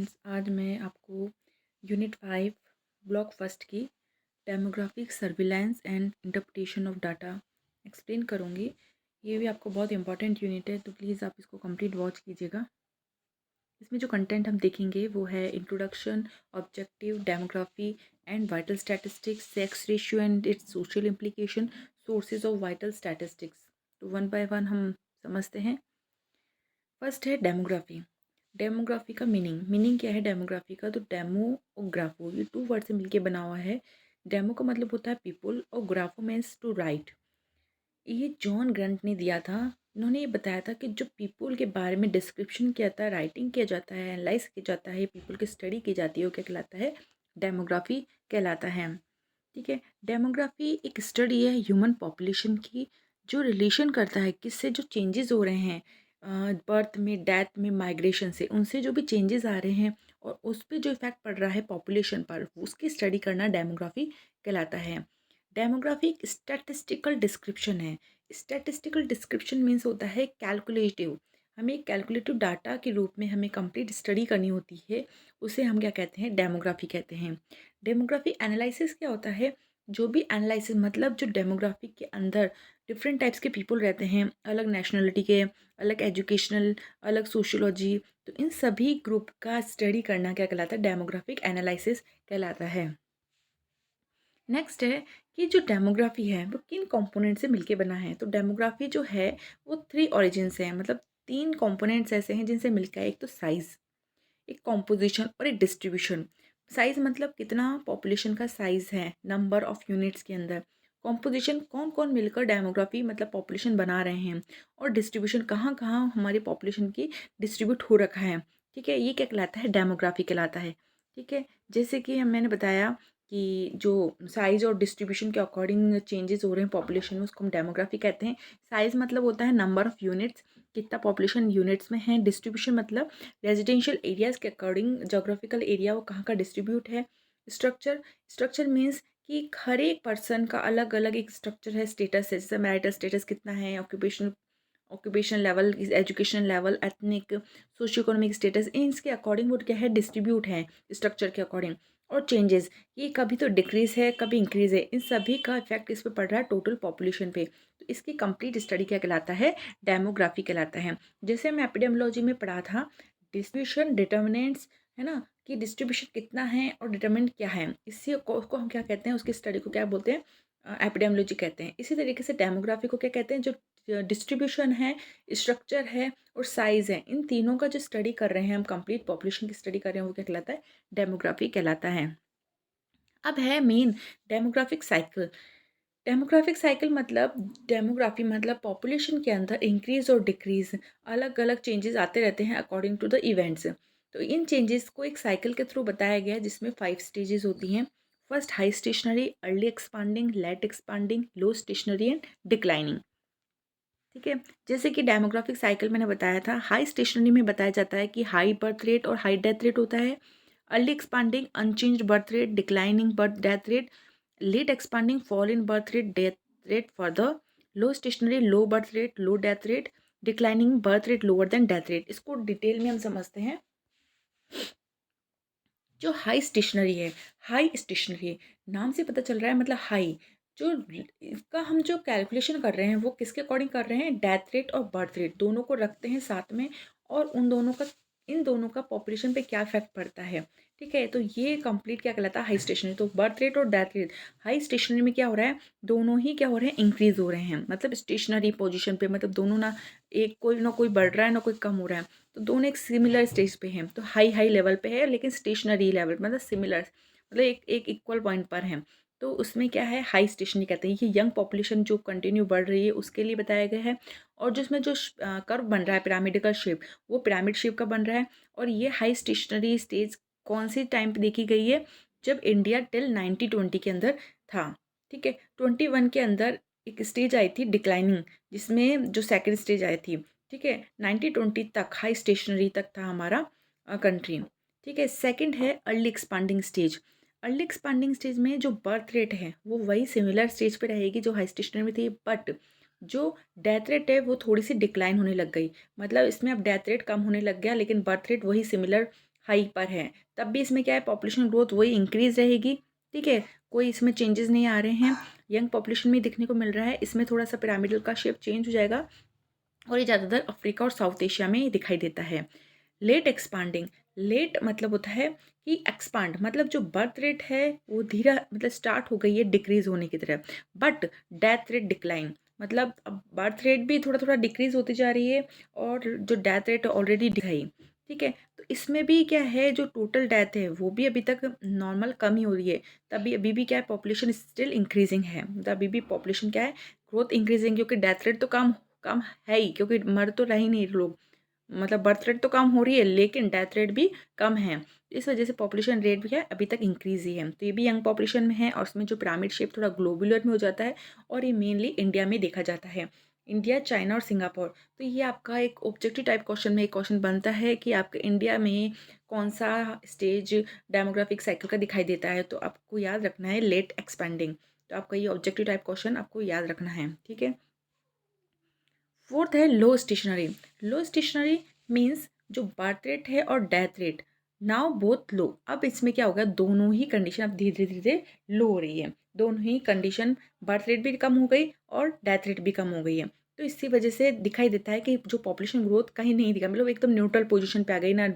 Students, आज मैं आपको यूनिट 5 ब्लॉक फर्स्ट की demographic surveillance and interpretation of data explain करूँगी। ये भी आपको बहुत इंपॉर्टेंट यूनिट है, तो प्लीज़ आप इसको कंप्लीट वॉच कीजिएगा। इसमें जो कंटेंट हम देखेंगे वो है introduction, objective, demography and vital statistics, sex ratio and it's social implication, sources of vital statistics. तो वन बाय वन हम समझते हैं। फर्स्ट है डेमोग्राफी। डेमोग्राफी का मीनिंग क्या है डेमोग्राफी का? तो डेमो और ग्राफो, ये टू वर्ड से मिलके बना हुआ है। डेमो का मतलब होता है पीपल और ग्राफो मीन्स टू राइट। ये जॉन ग्रंट ने दिया था। इन्होंने ये बताया था कि जो पीपल के बारे में डिस्क्रिप्शन किया जाता है, राइटिंग किया जाता है, एनालाइज किया जाता है, पीपल की स्टडी की जाती है, वो क्या कहलाता है? डेमोग्राफी कहलाता है। ठीक है। डेमोग्राफी एक स्टडी है ह्यूमन पॉपुलेशन की, जो रिलेशन करता है किससे, जो चेंजेस हो रहे हैं बर्थ में, डेथ में, माइग्रेशन से, उनसे जो भी चेंजेस आ रहे हैं और उस पर जो इफेक्ट पड़ रहा है पॉपुलेशन पर, उसकी स्टडी करना डेमोग्राफी कहलाता है। डेमोग्राफी एक स्टैटिस्टिकल डिस्क्रिप्शन है। स्टैटिस्टिकल डिस्क्रिप्शन मीन्स होता है कैलकुलेटिव। हमें कैलकुलेटिव डाटा के रूप में हमें कंप्लीट स्टडी करनी होती है, उसे हम क्या कहते हैं? डेमोग्राफी कहते हैं। डेमोग्राफी एनालिसिस क्या होता है? जो भी एनालिसिस मतलब जो डेमोग्राफी के अंदर डिफरेंट टाइप्स के पीपल रहते हैं, अलग नेशनलिटी के, अलग एजुकेशनल, अलग सोशियोलॉजी, तो इन सभी ग्रुप का स्टडी करना क्या कहलाता है? डेमोग्राफिक एनालिसिस कहलाता है। नेक्स्ट है कि जो डेमोग्राफी है वो किन कंपोनेंट से मिलके बना है? तो डेमोग्राफी जो है वो थ्री ओरिजिन से है, मतलब तीन कंपोनेंट्स ऐसे हैं जिनसे मिलकर है। एक तो साइज़, एक कॉम्पोजिशन और एक डिस्ट्रीब्यूशन। साइज मतलब कितना पॉपुलेशन का साइज है नंबर ऑफ यूनिट्स के अंदर। कॉम्पोजिशन कौन कौन मिलकर डेमोग्राफी मतलब पॉपुलेशन बना रहे हैं। और डिस्ट्रीब्यूशन कहाँ कहाँ हमारी पॉपुलेशन की डिस्ट्रीब्यूट हो रखा है। ठीक है, ये क्या कहलाता है? डेमोग्राफी कहलाता है। ठीक है, जैसे कि मैंने बताया कि जो साइज और डिस्ट्रीब्यूशन के अकॉर्डिंग चेंजेस हो रहे हैं पॉपुलेशन में, उसको हम डेमोग्राफी कहते हैं। साइज मतलब होता है नंबर ऑफ यूनिट्स, कितना पॉपुलेशन यूनिट्स में है। डिस्ट्रीब्यूशन मतलब रेजिडेंशियल एरियाज़ के अकॉर्डिंग जोग्राफिकल एरिया वो कहाँ का डिस्ट्रीब्यूट है। स्ट्रक्चर मीन्स कि हर एक पर्सन का अलग अलग एक स्ट्रक्चर है, स्टेटस है, जैसे मैरिटल स्टेटस कितना है, occupation level, education level, ethnic, socio economic status, इसके अकॉर्डिंग वो क्या है? डिस्ट्रीब्यूट है स्ट्रक्चर के अकॉर्डिंग। और चेंजेस, ये कभी तो डिक्रीज है कभी इंक्रीज है, इन सभी का इफेक्ट इस पे पड़ रहा है टोटल पॉपुलेशन पे। तो इसकी कंप्लीट स्टडी क्या कहलाता है? डेमोग्राफी कहलाता है। जैसे हम एपिडेमियोलॉजी में पढ़ा था, डिस्ट्रीब्यूशन डिटर्मिनेंट्स, है ना, कि डिस्ट्रीब्यूशन कितना है और डिटर्मिनेंट क्या है, इससे उसको हम क्या कहते हैं? उसकी स्टडी को क्या बोलते हैं? एपिडेमियोलॉजी कहते हैं। इसी तरीके से डेमोग्राफी को क्या कहते हैं? जो डिस्ट्रीब्यूशन है, स्ट्रक्चर है और साइज है, इन तीनों का जो स्टडी कर रहे हैं हम, कंप्लीट पॉपुलेशन की स्टडी कर रहे हैं, वो क्या कहलाता है? डेमोग्राफी कहलाता है। अब है main demographic cycle. Demographic cycle मतलब, डेमोग्राफी मतलब पॉपुलेशन के अंदर इंक्रीज और डिक्रीज, अलग अलग चेंजेस आते रहते हैं अकॉर्डिंग टू द इवेंट्स। तो इन चेंजेस को एक साइकिल के थ्रू बताया गया है, जिसमें 5 स्टेजेस होती हैं। First high stationary, early expanding, late expanding, low stationary and declining. ठीक है, जैसे कि डेमोग्राफिक साइकिल मैंने बताया था, हाई स्टेशनरी में बताया जाता है कि हाई बर्थ रेट और हाई डेथ रेट होता है। Early expanding unchanged birth rate, declining birth death rate, late expanding fall in birth rate, death rate further, low stationary low birth rate, low death rate, declining birth rate lower than death rate. इसको detail में हम समझते हैं। जो high stationary है, high stationary नाम से पता चल रहा है मतलब हाई, जो इसका हम जो कैलकुलेशन कर रहे हैं वो किसके अकॉर्डिंग कर रहे हैं? डेथ रेट और बर्थ रेट दोनों को रखते हैं साथ में, और उन दोनों का, इन दोनों का पॉपुलेशन पे क्या इफेक्ट पड़ता है। ठीक है, तो ये कंप्लीट क्या कहलाता है? High stationary. तो बर्थ रेट और डेथ रेट हाई स्टेशनरी में क्या हो रहा है? दोनों ही क्या हो रहे हैं? इंक्रीज हो रहे हैं, मतलब स्टेशनरी पोजिशन पे, मतलब दोनों ना, एक कोई ना कोई बढ़ रहा है ना कोई कम हो रहा है, तो दोनों एक सिमिलर स्टेज पे हैं। तो हाई हाई लेवल पे है लेकिन स्टेशनरी लेवल मतलब सिमिलर, मतलब एक एक इक्वल पॉइंट पर है। तो उसमें क्या है? हाई स्टेशनरी कहते हैं। ये यंग पॉपुलेशन जो कंटिन्यू बढ़ रही है उसके लिए बताया गया है। और जिसमें जो कर्व बन रहा है पिरामिडिकल शेप, वो पिरामिड शेप का बन रहा है। और ये हाई स्टेशनरी स्टेज कौन सी टाइम पे देखी गई है? जब इंडिया टिल 1920 के अंदर था। ठीक है, 21 के अंदर एक स्टेज आई थी डिक्लाइनिंग, जिसमें जो सेकेंड स्टेज आई थी। ठीक है, 1920 तक हाई स्टेशनरी तक था हमारा कंट्री। ठीक है, सेकंड है early expanding stage. Early expanding stage में जो बर्थ रेट है वो वही सिमिलर स्टेज पे रहेगी जो हाई स्टेशनरी में थी, बट जो डेथ रेट है वो थोड़ी सी डिक्लाइन होने लग गई। मतलब इसमें अब डेथ रेट कम होने लग गया लेकिन बर्थ रेट वही सिमिलर हाई पर है, तब भी इसमें क्या है, पॉपुलेशन ग्रोथ वही इंक्रीज़ रहेगी। ठीक है, कोई इसमें चेंजेस नहीं आ रहे हैं, यंग पॉपुलेशन में दिखने को मिल रहा है। इसमें थोड़ा-सा पिरामिडल का शेप चेंज हो जाएगा और ये ज़्यादातर अफ्रीका और साउथ एशिया में दिखाई देता है। लेट एक्सपांडिंग, लेट मतलब होता है कि एक्सपांड मतलब जो बर्थ रेट है वो धीरे मतलब स्टार्ट हो गई है डिक्रीज होने की तरफ, बट डेथ रेट डिक्लाइन मतलब अब बर्थ रेट भी थोड़ा थोड़ा डिक्रीज होती जा रही है और जो डेथ रेट ऑलरेडी दिखाई। ठीक है, तो इसमें भी क्या है, जो टोटल डेथ है वो भी अभी तक नॉर्मल कम ही हो रही है। तभी अभी भी क्या है, पॉपुलेशन स्टिल इंक्रीजिंग है, मतलब अभी भी पॉपुलेशन क्या है, ग्रोथ इंक्रीजिंग, क्योंकि डेथ रेट तो कम कम है ही, क्योंकि मर तो रह ही नहीं लोग, मतलब बर्थ रेट तो कम हो रही है लेकिन डेथ रेट भी कम है। इस वजह से पॉपुलेशन रेट भी है अभी तक इंक्रीज ही है। तो ये भी यंग पॉपुलेशन में है और उसमें जो पिरामिड शेप थोड़ा ग्लोबुलर में हो जाता है और ये मेनली इंडिया में देखा जाता है, इंडिया, चाइना और सिंगापुर। तो ये आपका एक ऑब्जेक्टिव टाइप क्वेश्चन में एक क्वेश्चन बनता है कि आपके इंडिया में कौन सा स्टेज डेमोग्राफिक साइकिल का दिखाई देता है, तो आपको याद रखना है लेट एक्सपेंडिंग। तो आपका ये ऑब्जेक्टिव टाइप क्वेश्चन आपको याद रखना है। ठीक है, फोर्थ है लो स्टेशनरी। लो स्टेशनरी मीन्स जो बर्थ रेट है और डेथ रेट नाउ बोथ लो। अब इसमें क्या होगा, दोनों ही कंडीशन अब धीरे धीरे धीरे लो हो रही है, दोनों ही कंडीशन, बर्थ रेट भी कम हो गई और डेथ रेट भी कम हो गई है। तो इसी वजह से दिखाई देता है कि जो पॉपुलेशन ग्रोथ कहीं नहीं दिखा, मतलब एकदम न्यूट्रल पोजीशन पे आ गई, ना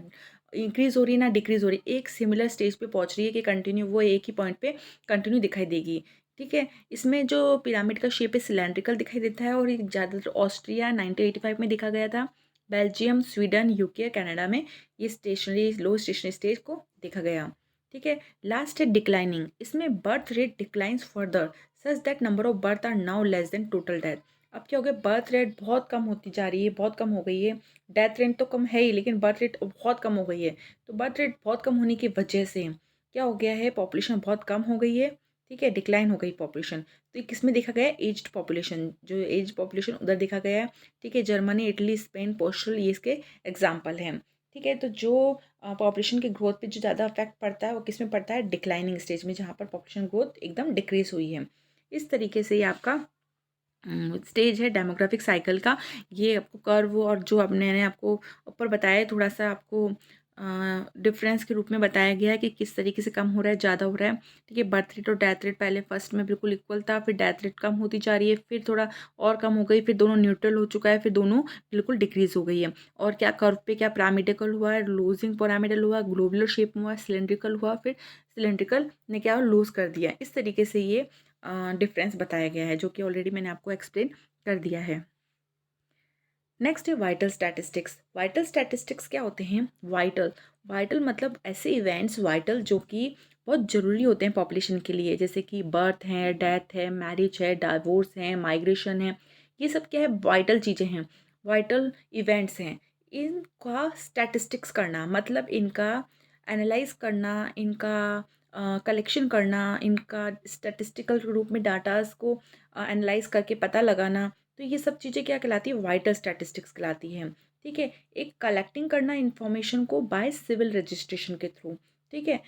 इंक्रीज हो रही है ना डिक्रीज हो रही है, एक सिमिलर स्टेज पे पहुंच रही है कि कंटिन्यू वो एक ही पॉइंट पे कंटिन्यू दिखाई देगी। ठीक है, इसमें जो पिरामिड का शेप है सिलेंड्रिकल दिखाई देता है और ये ज़्यादातर ऑस्ट्रिया 1985 में देखा गया था, बेल्जियम, स्वीडन, यूके, कनाडा में ये स्टेशनरी लो स्टेशनरी स्टेज को देखा गया। ठीक है, लास्ट है डिक्लाइनिंग। इसमें birth rate declines further such that number of birth are now less than total death. अब क्या हो गया, बर्थ रेट बहुत कम होती जा रही है, बहुत कम हो गई है। डेथ रेट तो कम है ही लेकिन बर्थ रेट बहुत कम हो गई है। तो बर्थ रेट बहुत कम होने की वजह से क्या हो गया है, पॉपुलेशन बहुत कम हो गई है। ठीक है, डिक्लाइन हो गई पॉपुलेशन। तो ये किस में देखा गया है, एज्ड पॉपुलेशन, जो एज पॉपुलेशन उधर देखा गया है। ठीक है, जर्मनी, इटली, स्पेन, पोर्चुगल ये इसके एग्जाम्पल हैं। ठीक है, तो जो पॉपुलेशन के ग्रोथ पे जो ज़्यादा इफेक्ट पड़ता है वो किस में पड़ता है, डिक्लाइनिंग स्टेज में, जहाँ पर पॉपुलेशन ग्रोथ एकदम डिक्रीज हुई है। इस तरीके से ये आपका स्टेज है डेमोग्राफिक साइकिल का। ये आपको कर्व और जो अब मैंने आपको ऊपर बताया है, थोड़ा सा आपको डिफरेंस के रूप में बताया गया है कि किस तरीके से कम हो रहा है, ज़्यादा हो रहा है। ठीक है, बर्थ रेट और डेथ रेट पहले फर्स्ट में बिल्कुल इक्वल था, फिर डेथ रेट कम होती जा रही है, फिर थोड़ा और कम हो गई, फिर दोनों न्यूट्रल हो चुका है, फिर दोनों बिल्कुल डिक्रीज हो गई है। और क्या कर्व पे क्या पिरामिडिकल हुआ है, लूजिंग पिरामिडल हुआ, ग्लोबुलर शेप में हुआ, सिलेंड्रिकल हुआ, फिर सिलेंड्रिकल ने क्या लूज कर दिया। इस तरीके से ये डिफरेंस बताया गया है जो कि ऑलरेडी मैंने आपको एक्सप्लेन कर दिया है। नेक्स्ट है वाइटल स्टैटिस्टिक्स। वाइटल स्टैटिस्टिक्स क्या होते हैं, वाइटल, वाइटल मतलब ऐसे इवेंट्स वाइटल जो कि बहुत ज़रूरी होते हैं पॉपुलेशन के लिए, जैसे कि बर्थ है, डेथ है, मैरिज है, डाइवोर्स है, माइग्रेशन है, ये सब क्या है, वाइटल चीज़ें हैं, वाइटल इवेंट्स हैं। इनका स्टैटिस्टिक्स करना मतलब इनका एनालाइज करना, इनका कलेक्शन करना, इनका स्टैटिस्टिकल रूप में डाटास को एनालाइज करके पता लगाना, तो ये सब चीज़ें क्या कहलाती है, वाइटल स्टैटिस्टिक्स कहलाती हैं। ठीक है, एक कलेक्टिंग करना इन्फॉर्मेशन को बाय सिविल रजिस्ट्रेशन के थ्रू। ठीक है,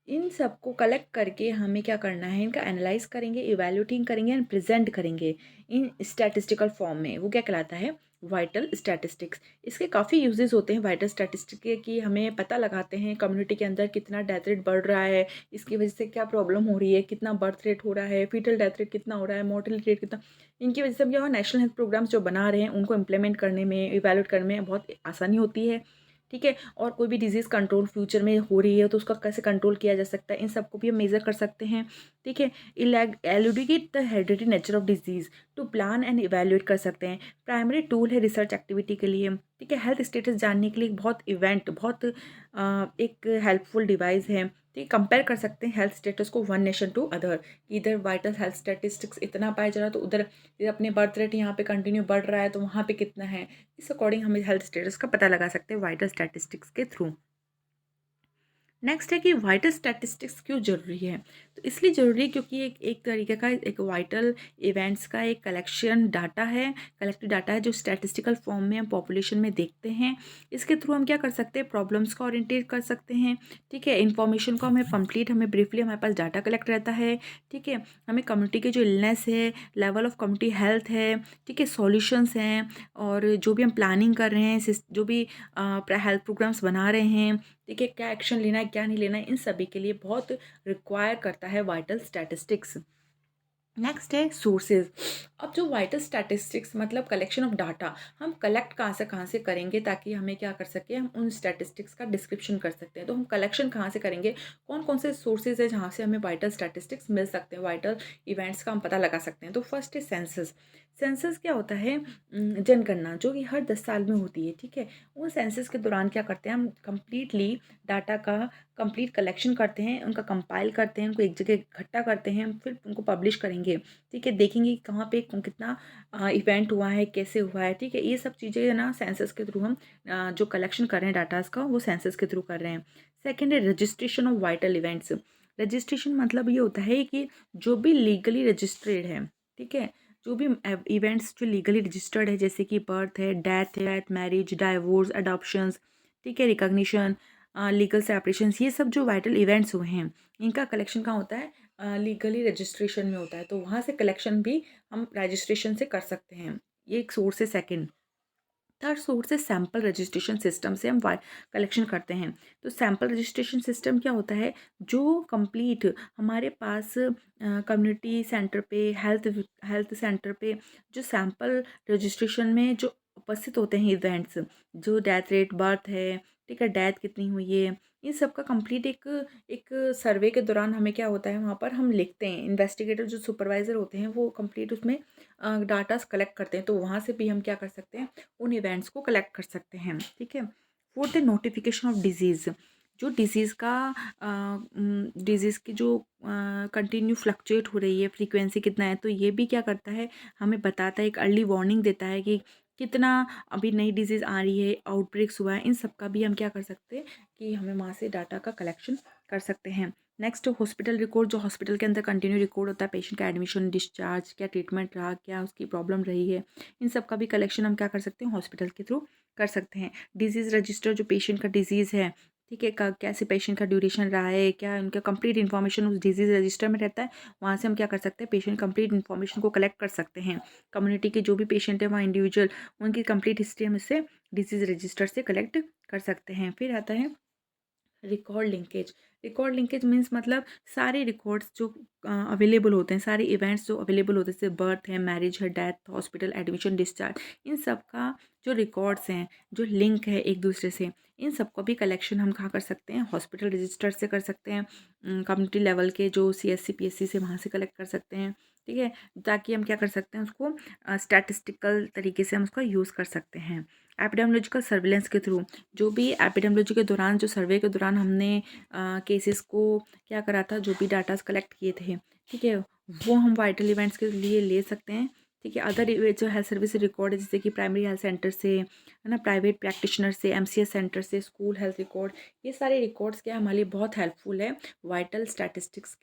इन सबको कलेक्ट करके हमें क्या करना है, इनका एनालाइज करेंगे, इवैल्यूएटिंग करेंगे एंड प्रेजेंट करेंगे इन स्टैटिस्टिकल फॉर्म में, वो क्या कहलाता है, वाइटल स्टैटिस्टिक्स। इसके काफ़ी यूजेस होते हैं वाइटल स्टैटिस्टिक के, कि हमें पता लगाते हैं कम्युनिटी के अंदर कितना डेथ रेट बढ़ रहा है, इसकी वजह से क्या प्रॉब्लम हो रही है, कितना बर्थ रेट हो रहा है, फीटल डेथ रेट कितना हो रहा है, मोर्टेलिटी रेट कितना। इनकी वजह से हम क्या नेशनल हेल्थ प्रोग्राम्स जो बना रहे हैं उनको इम्प्लीमेंट करने में, इवैल्यूएट करने में बहुत आसानी होती है। ठीक है, और कोई भी डिजीज़ कंट्रोल फ्यूचर में हो रही है तो उसका कैसे कंट्रोल किया जा सकता है, इन सबको भी हम मेजर कर सकते हैं। ठीक है, elucidate the heredity nature of disease to plan and evaluate कर सकते हैं। प्राइमरी टूल है रिसर्च एक्टिविटी के लिए। ठीक है, हेल्थ स्टेटस जानने के लिए बहुत इवेंट, बहुत एक हेल्पफुल डिवाइस है। ठीक, कंपेयर कर सकते हैं हेल्थ स्टेटस को वन नेशन टू अदर, इधर वाइटल हेल्थ स्टेटिस्टिक्स इतना पाया जा रहा है तो उधर अपने बर्थ रेट यहाँ पे कंटिन्यू बढ़ रहा है तो वहाँ पे कितना है। इस अकॉर्डिंग हम हेल्थ स्टेटस का पता लगा सकते हैं वाइटल स्टैटिस्टिक्स के थ्रू। नेक्स्ट है कि वाइटल स्टैटिस्टिक्स क्यों जरूरी है। तो इसलिए ज़रूरी है क्योंकि एक तरीके का एक वाइटल इवेंट्स का एक कलेक्शन डाटा है, कलेक्टेड डाटा है जो स्टैटिस्टिकल फॉर्म में हम पॉपुलेशन में देखते हैं। इसके थ्रू हम क्या कर सकते हैं, प्रॉब्लम्स को ओरिएंटेट कर सकते हैं, ठीक है। इन्फॉर्मेशन को हमें ब्रीफली हमारे पास डाटा कलेक्ट रहता है, ठीक है। हमें कम्युनिटी के जो इलनेस है, लेवल ऑफ कम्युनिटी हेल्थ है, ठीक है, सॉल्यूशंस हैं, और जो भी हम प्लानिंग कर रहे हैं, जो भी हेल्थ प्रोग्राम्स बना रहे हैं, ठीक है, क्या एक्शन लेना है क्या नहीं लेना है, इन सभी के लिए बहुत रिक्वायर करता है वाइटल स्टैटिस्टिक्स। नेक्स्ट है सोर्सेज। अब जो वाइटल स्टैटिस्टिक्स मतलब कलेक्शन ऑफ डाटा, हम कलेक्ट कहाँ से करेंगे ताकि हमें क्या कर सके, हम उन स्टैटिस्टिक्स का डिस्क्रिप्शन कर सकते हैं। तो हम कलेक्शन कहाँ से करेंगे, कौन कौन से सोर्सेज है जहाँ से हमें वाइटल स्टैटिस्टिक्स मिल सकते हैं, वाइटल इवेंट्स का हम पता लगा सकते हैं। तो फर्स्ट है सेंसस। सेंसस क्या होता है, जनगणना जो कि हर 10 साल में होती है, ठीक है। उन सेंसस के दौरान क्या करते हैं, हम कंप्लीटली डाटा का कंप्लीट कलेक्शन करते हैं, उनका कंपाइल करते हैं, उनको एक जगह इकट्ठा करते हैं, फिर उनको पब्लिश करेंगे, ठीक है। देखेंगे कि कहाँ पे कितना इवेंट हुआ है, कैसे हुआ है, ठीक है। ये सब चीज़ें है ना सेंसस के थ्रू हम जो कलेक्शन कर रहे हैं डाटाज का, वो सेंसस के थ्रू कर रहे हैं। सेकेंड है registration of vital events. Registration मतलब ये होता है कि जो भी लीगली रजिस्टर्ड है, ठीक है, जो भी इवेंट्स जो लीगली रजिस्टर्ड है, जैसे कि बर्थ है, डेथ है, मैरिज, डाइवोर्स, अडॉप्शंस, ठीक है, रिकॉग्निशन, लीगल सेपरेशंस, ये सब जो वाइटल इवेंट्स हुए हैं, इनका कलेक्शन कहाँ होता है, लीगली रजिस्ट्रेशन में होता है। तो वहाँ से कलेक्शन भी हम रजिस्ट्रेशन से कर सकते हैं। ये एक सोर्स है सेकेंड। थर्ड सोर्स है सैम्पल रजिस्ट्रेशन सिस्टम से हम कलेक्शन करते हैं। तो सैम्पल रजिस्ट्रेशन सिस्टम क्या होता है, जो कंप्लीट हमारे पास कम्युनिटी सेंटर पे, हेल्थ सेंटर पे जो सैम्पल रजिस्ट्रेशन में जो उपस्थित होते हैं इवेंट्स, जो डेथ रेट, बर्थ है, ठीक है, डेथ कितनी हुई है, इन सब का कंप्लीट एक एक सर्वे के दौरान हमें क्या होता है, वहाँ पर हम लिखते हैं। इन्वेस्टिगेटर जो सुपरवाइज़र होते हैं वो कंप्लीट उसमें डाटास कलेक्ट करते हैं। तो वहाँ से भी हम क्या कर सकते हैं, उन इवेंट्स को कलेक्ट कर सकते हैं, ठीक है। फोर्थ है नोटिफिकेशन ऑफ डिजीज़। जो डिजीज़ की जो कंटिन्यू फ्लक्चुएट हो रही है, फ्रीक्वेंसी कितना है, तो ये भी क्या करता है, हमें बताता है, एक अर्ली वार्निंग देता है कि कितना अभी नई डिजीज़ आ रही है, आउटब्रेक्स हुआ है। इन सब का भी हम क्या कर सकते हैं कि हमें वहाँ से डाटा का कलेक्शन कर सकते हैं। नेक्स्ट हॉस्पिटल रिकॉर्ड, जो हॉस्पिटल के अंदर कंटिन्यू रिकॉर्ड होता है, पेशेंट का एडमिशन, डिस्चार्ज, क्या ट्रीटमेंट रहा, क्या उसकी प्रॉब्लम रही है, इन सब का भी कलेक्शन हम क्या कर सकते हैं, हॉस्पिटल के थ्रू कर सकते हैं। डिजीज़ रजिस्टर, जो पेशेंट का डिजीज़ है, ठीक है, कैसे पेशेंट का ड्यूरेशन रहा है, क्या उनका कंप्लीट इन्फॉर्मेशन उस डिजीज़ रजिस्टर में रहता है। वहाँ से हम क्या कर सकते हैं, पेशेंट कंप्लीट इन्फॉर्मेशन को कलेक्ट कर सकते हैं। कम्युनिटी के जो भी पेशेंट है, वहाँ इंडिविजुअल, उनकी कंप्लीट हिस्ट्री हम इससे डिजीज़ रजिस्टर से कलेक्ट कर सकते हैं। फिर आता है record linkage. Record linkage means मतलब सारे रिकॉर्ड्स जो अवेलेबल होते हैं, सारे इवेंट्स जो अवेलेबल होते हैं, जैसे बर्थ है, मैरिज है, डेथ, हॉस्पिटल एडमिशन, डिस्चार्ज, इन सब का जो रिकॉर्ड्स हैं, जो लिंक है एक दूसरे से, इन सब को भी कलेक्शन हम कहाँ कर सकते हैं, हॉस्पिटल रजिस्टर से कर सकते हैं। कम्युनिटी लेवल के जो CSC PSC से, वहाँ से कलेक्ट कर सकते हैं, ठीक है। ताकि हम क्या कर सकते हैं, उसको स्टैटिस्टिकल तरीके से हम उसका यूज़ कर सकते हैं। एपिडेमियोलॉजिकल सर्विलेंस के थ्रू, जो भी एपिडेमियोलॉजी के दौरान, जो सर्वे के दौरान हमने केसेस को क्या करा था, जो भी डाटास कलेक्ट किए थे, ठीक है, वो हम वाइटल इवेंट्स के लिए ले सकते हैं, ठीक है। अदर जो हेल्थ सर्विस रिकॉर्ड है, जैसे कि प्राइमरी हेल्थ सेंटर से, है ना, प्राइवेट प्रैक्टिशनर से, MCS सेंटर से, स्कूल हेल्थ रिकॉर्ड, ये सारे रिकॉर्ड्स क्या हमारे लिए बहुत हेल्पफुल है वाइटल स्टैटिस्टिक्स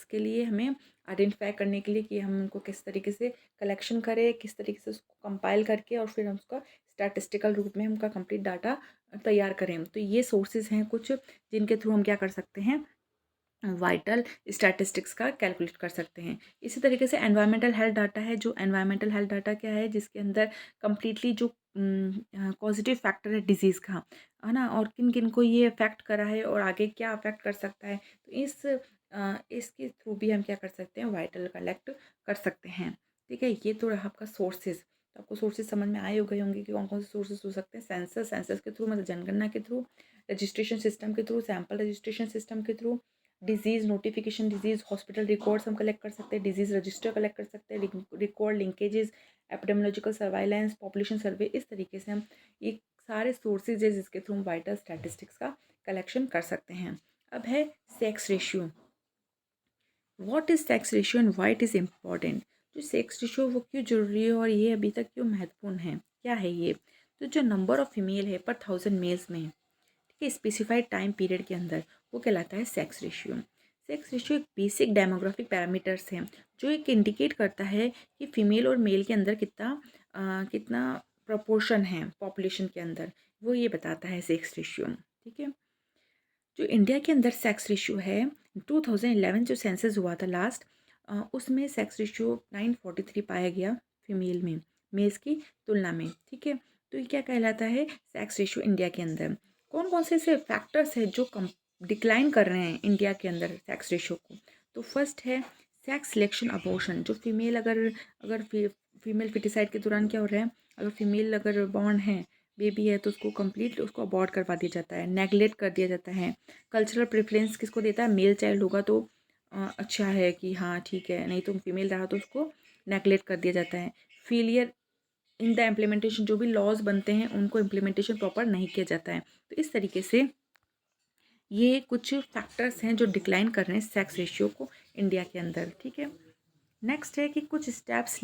के लिए, हमें आइडेंटिफाई करने के लिए कि हम उनको किस तरीके से कलेक्शन करें, किस तरीके से उसको कंपाइल करके और फिर हम उसका स्टैटिस्टिकल रूप में उनका कंप्लीट डाटा तैयार करें। तो ये सोर्सेज हैं कुछ जिनके थ्रू हम क्या कर सकते हैं, वाइटल स्टैटिस्टिक्स का कैलकुलेट कर सकते हैं। इसी तरीके से एनवायरमेंटल हेल्थ डाटा है। जो एनवायरमेंटल हेल्थ डाटा क्या है, जिसके अंदर कंप्लीटली जो पॉजिटिव फैक्टर है डिजीज़ का, है ना, और किन किन को ये अफेक्ट करा है और आगे क्या अफेक्ट कर सकता है, तो इसके थ्रू भी हम क्या कर सकते हैं, वाइटल कलेक्ट कर सकते हैं, ठीक है। ये तो रहा आपका सोर्सेज। तो आपको सोर्सेज समझ में आए हो गए होंगे कि कौन कौन से सोर्सेज हो सकते हैं। सेंसस के थ्रू, मतलब जनगणना के थ्रू, रजिस्ट्रेशन सिस्टम के थ्रू, सैम्पल रजिस्ट्रेशन सिस्टम के through, disease notification, disease hospital records हम कलेक्ट कर सकते हैं, डिजीज़ रजिस्टर कलेक्ट कर सकते हैं, record linkages, epidemiological surveillance, population survey, इस तरीके से हम ये सारे सोर्सेज है जिसके थ्रू हम वाइटल स्टैटिस्टिक्स का कलेक्शन कर सकते हैं। अब है sex ratio. What is sex ratio and why it is important. जो सेक्स रेशियो वो क्यों जरूरी है और ये अभी तक क्यों महत्वपूर्ण है, क्या है ये। तो जो नंबर ऑफ़ फीमेल है पर 1000 मेल्स में, कि स्पेसिफाइड टाइम पीरियड के अंदर, वो कहलाता है सेक्स रेशियो। सेक्स रेशियो एक बेसिक डेमोग्राफिक पैरामीटर्स हैं जो एक इंडिकेट करता है कि फ़ीमेल और मेल के अंदर कितना प्रपोर्शन है पॉपुलेशन के अंदर, वो ये बताता है सेक्स रेशियो। ठीक है, जो इंडिया के अंदर सेक्स रेशियो है, 2011 जो सेंसस हुआ था लास्ट, उसमें सेक्स रेशियो 943 पाया गया फीमेल में मेल्स की तुलना में। ठीक है, तो ये क्या कहलाता है सेक्स रेशियो इंडिया के अंदर। कौन कौन से ऐसे फैक्टर्स हैं जो कम डिक्लाइन कर रहे हैं इंडिया के अंदर सेक्स रेशियो को? तो फर्स्ट है सेक्स सिलेक्शन अबॉर्शन। जो फीमेल अगर अगर फीमेल फिटिसाइड के दौरान क्या हो रहा है, अगर फीमेल अगर बॉर्न है, बेबी है, तो उसको कंप्लीट उसको अबॉर्ट करवा दिया जाता है, नेगलेक्ट कर दिया जाता है। कल्चरल प्रेफरेंस किसको देता है, मेल चाइल्ड होगा तो अच्छा है कि हाँ ठीक है, नहीं तो फीमेल रहा तो उसको नेगलेक्ट कर दिया जाता है। फेलियर इन द इम्प्लीमेंटेशन, जो भी लॉज बनते हैं उनको इम्प्लीमेंटेशन प्रॉपर नहीं किया जाता है। तो इस तरीके से ये कुछ फैक्टर्स हैं जो डिक्लाइन कर रहे हैं सेक्स रेशियो को इंडिया के अंदर। ठीक है, नेक्स्ट है कि कुछ स्टेप्स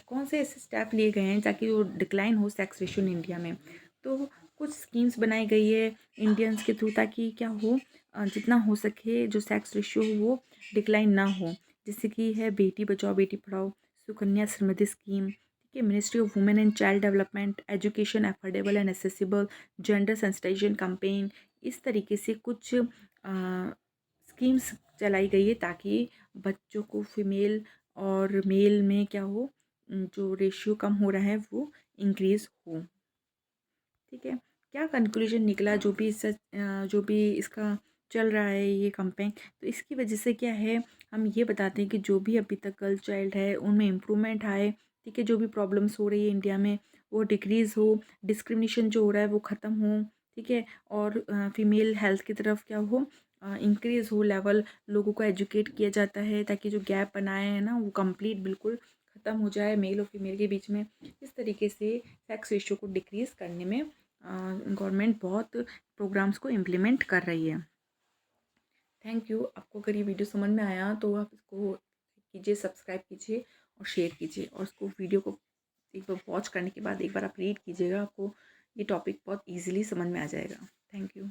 कौन से ऐसे स्टेप लिए गए हैं ताकि वो डिक्लाइन हो सेक्स रेशियो इन इंडिया में। तो कुछ स्कीम्स बनाई गई है इंडियंस के थ्रू ताकि क्या हो, जितना हो सके जो सेक्स रेशियो हो वो डिक्लाइन ना हो। जैसे कि है बेटी बचाओ बेटी पढ़ाओ, सुकन्या समृद्धि स्कीम। ठीक है, Ministry of Women and Child Development, education affordable and accessible, gender sensitization campaign. इस तरीके से कुछ स्कीम्स चलाई गई है ताकि बच्चों को फीमेल और मेल में क्या हो, जो रेशियो कम हो रहा है वो इंक्रीज़ हो। ठीक है, क्या कंक्लूजन निकला जो भी इसका चल रहा है ये कैंपेन, तो इसकी वजह से क्या है, हम ये बताते हैं कि जो भी अभी तक गर्ल चाइल्ड है उनमें इम्प्रूवमेंट आए। ठीक है, जो भी प्रॉब्लम्स हो रही है इंडिया में वो डिक्रीज़ हो, डिस्क्रिमिनेशन जो हो रहा है वो ख़त्म हो। ठीक है, और फीमेल हेल्थ की तरफ क्या हो, इंक्रीज़ हो लेवल, लोगों को एजुकेट किया जाता है ताकि जो गैप बनाए हैं ना वो कंप्लीट बिल्कुल ख़त्म हो जाए मेल और फीमेल के बीच में। इस तरीके से सेक्स रेशियो को डिक्रीज़ करने में गवर्नमेंट बहुत प्रोग्राम्स को इम्प्लीमेंट कर रही है। Thank you. आपको अगर ये वीडियो समझ में आया तो आप इसको कीजिए, सब्सक्राइब कीजिए और शेयर कीजिए, और उसको वीडियो को एक बार वॉच करने के बाद एक बार आप रीड कीजिएगा, आपको ये टॉपिक बहुत ईजिली समझ में आ जाएगा। Thank you.